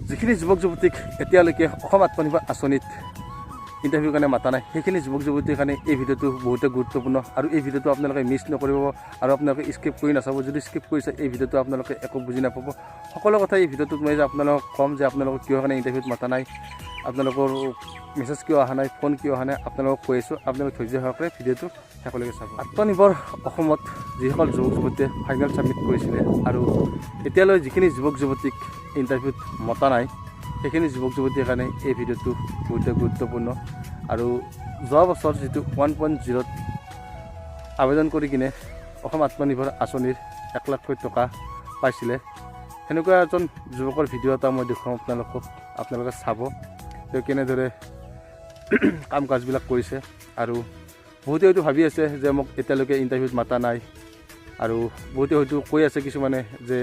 যিখিনি যুৱক যুৱতীক এতিয়ালৈকে অসম আত্মনিৰ্ভৰ আঁচনিত ইণ্টাৰভিউৰ কাৰণে মাতা নাই সেইখিনি যুৱক যুৱতীৰ কাৰণে এই ভিডিঅ'টো বহুতে গুৰুত্বপূৰ্ণ আৰু এই ভিডিঅ'টো আপোনালোকে মিছ নকৰিব আৰু আপোনালোকে স্কিপ কৰি নাচাব। যদি স্কিপ কৰিছে এই ভিডিঅ'টো আপোনালোকে একো বুজি নাপাব। সকলো কথা এই ভিডিঅ'টোত মই যে আপোনালোকক ক'ম যে আপোনালোকক কিয় কাৰণে ইণ্টাৰভিউত মাতা নাই, আপোনালোকৰ মেছেজ কিয় অহা নাই, ফোন কিয় অহা নাই, আপোনালোকক কৈ আছোঁ। আপোনালোকে ধৈৰ্য সহকাৰে ভিডিঅ'টো শেষলৈকে চাব। আত্মনিৰ্ভৰ অসমত যিসকল যুৱক যুৱতীয়ে ফাইনেল ছাবমিট কৰিছিলে আৰু এতিয়ালৈ যিখিনি যুৱক যুৱতীক ইণ্টাৰভিউত মতা নাই সেইখিনি যুৱক যুৱতীৰ কাৰণে এই ভিডিঅ'টো বহুতে গুৰুত্বপূৰ্ণ। আৰু যোৱা বছৰ যিটো 1.0ত আবেদন কৰি কিনে অসম আত্মনিৰ্ভৰ আঁচনিৰ 1 লাখ টকা পাইছিলে সেনেকুৱা এজন যুৱকৰ ভিডিঅ' এটা মই দেখুৱাম আপোনালোকে চাব তেওঁ কেনেদৰে কাম কাজবিলাক কৰিছে। আৰু বহুতে হয়তো ভাবি আছে যে মোক এতিয়ালৈকে ইণ্টাৰভিউত মাতা নাই আৰু বহুতে হয়তো কৈ আছে কিছুমানে যে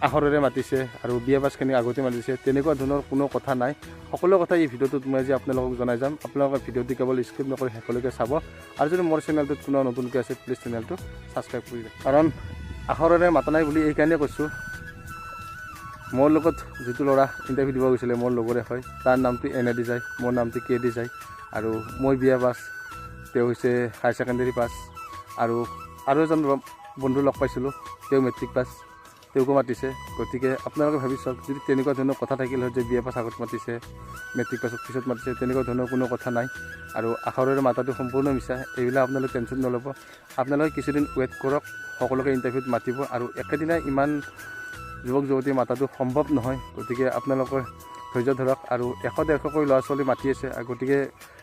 আখৰেৰে মাতিছে আৰু বিয়া পাছখিনি আগতে মাতিছে। তেনেকুৱা ধৰণৰ কোনো কথা নাই। সকলো কথা এই ভিডিঅ'টোত মই আজি আপোনালোকক জনাই যাম। আপোনালোকে ভিডিঅ'টো কেৱল স্কিপ নকৰি শেষলৈকে চাব। আৰু যদি মোৰ চেনেলটোত কোনো নতুনকৈ আছে প্লিজ চেনেলটো ছাবস্ক্ৰাইব কৰি দিয়ক। কাৰণ আখৰেৰে মাতা নাই বুলি এইকাৰণে কৈছোঁ, মোৰ লগত যিটো ল'ৰা ইণ্টাৰভিউ দিব গৈছিলে মোৰ লগৰে হয়, তাৰ নামটো এনে দি যায়, মোৰ নামটো কে দি যায়। আৰু মই বিয়া পাছ, তেওঁ হৈছে হায়াৰ ছেকেণ্ডেৰী পাছ। আৰু এজন বন্ধু লগ পাইছিলোঁ তেওঁ মেট্ৰিক পাছ, তেওঁকো মাতিছে। গতিকে আপোনালোকে ভাবি চাওক যদি তেনেকুৱা ধৰণৰ কথা থাকিল হয় যে বিয়া পাছ আগত মাতিছে, মেট্ৰিক পাছত পিছত মাতিছে, তেনেকুৱা ধৰণৰ কোনো কথা নাই। আৰু আখৰেৰে মাতাটো সম্পূৰ্ণ মিছা। এইবিলাক আপোনালোকে টেনশ্যন নল'ব। আপোনালোকে কিছুদিন ৱেইট কৰক, সকলোকে ইণ্টাৰভিউত মাতিব। আৰু একেদিনাই ইমান যুৱক যুৱতী মাতাটো সম্ভৱ নহয়। গতিকে আপোনালোকে ধৈৰ্য ধৰক। আৰু 100-150কৈ ল'ৰা ছোৱালী মাতি আছে। গতিকে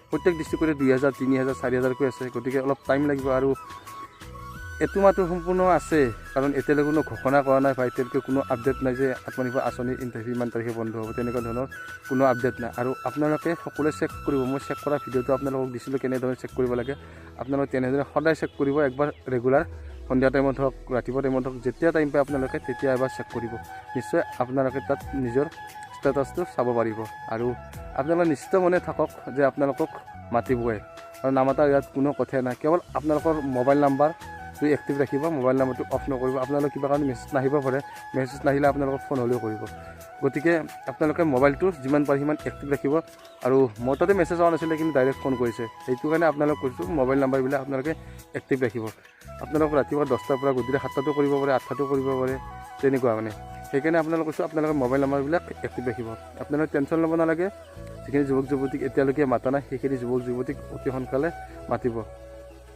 প্ৰত্যেক ডিষ্ট্ৰিক্টতে 2000, 3000, 4000কৈ আছে। গতিকে অলপ টাইম লাগিব। আৰু এইটো মাহটো সম্পূৰ্ণ আছে কাৰণ এতিয়ালৈকে কোনো ঘোষণা কৰা নাই বা এতিয়ালৈকে কোনো আপডেট নাই যে আত্মনিৰ্ভৰ আঁচনিৰ ইণ্টাৰভিউ ইমান তাৰিখে বন্ধ হ'ব, তেনেকুৱা ধৰণৰ কোনো আপডেট নাই। আৰু আপোনালোকে সকলোৱে চেক কৰিব। মই চেক কৰা ভিডিঅ'টো আপোনালোকক দিছিলোঁ কেনেধৰণে চেক কৰিব লাগে। আপোনালোকে তেনেধৰণে সদায় চেক কৰিব। একবাৰ ৰেগুলাৰ সন্ধিয়া টাইমত হওক, ৰাতিপুৱা টাইমত হওক, যেতিয়া টাইম পায় আপোনালোকে তেতিয়া এবাৰ চেক কৰিব। নিশ্চয় আপোনালোকে তাত নিজৰ ষ্টেটাছটো চাব পাৰিব। আৰু আপোনালোকে নিশ্চিত মনে থাকক যে আপোনালোকক মাতিবই। আৰু নামাতাৰ ইয়াত কোনো কথাই নাই। কেৱল আপোনালোকৰ মোবাইল নাম্বাৰটো এক্টিভ ৰাখিব, মোবাইল নাম্বাৰটো অফ নকৰিব। আপোনালোকে কিবা কাৰণে মেছেজ নাহিব পাৰে, মেছেজ নাহিলে আপোনালোকক ফোন হ'লেও কৰিব। গতিকে আপোনালোকে মোবাইলটো যিমান পাৰে সিমান এক্টিভ ৰাখিব। আৰু মোৰ তাতে মেছেজ অহা নাছিলে কিন্তু ডাইৰেক্ট ফোন কৰিছে, সেইটো কাৰণে আপোনালোক কৈছোঁ মোবাইল নাম্বাৰবিলাক আপোনালোকে এক্টিভ ৰাখিব। আপোনালোকে ৰাতিপুৱা 10টাৰ পৰা গধূলি 7টাতো কৰিব পাৰে, 8টাতো কৰিব পাৰে, তেনেকুৱা মানে। সেইকাৰণে আপোনালোক কৈছোঁ আপোনালোকে মোবাইল নাম্বাৰবিলাক এক্টিভ ৰাখিব। আপোনালোকে টেনশ্যন ল'ব নালাগে। যিখিনি যুৱক যুৱতীক এতিয়ালৈকে মাতা নাই সেইখিনি যুৱক যুৱতীক অতি সোনকালে মাতিব।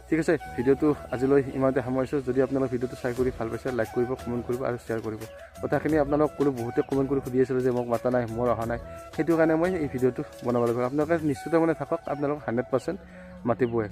ঠিক আছে, ভিডিঅ'টো আজিলৈ ইমানতে সামৰিছোঁ। যদি আপোনালোক ভিডিঅ'টো চাই কৰি ভাল পাইছে লাইক কৰিব, কমেণ্ট কৰিব আৰু শ্বেয়াৰ কৰিব। কথাখিনি আপোনালোক ক'লো বহুতে কমেণ্ট কৰি সুধি আছিলোঁ যে মোক মাতা নাই, মোৰ অহা নাই। সেইটো কাৰণে মই এই ভিডিঅ'টো বনাব লাগিব। আপোনালোকে নিশ্চিত মনে থাকক, আপোনালোক 100% মাতিবই।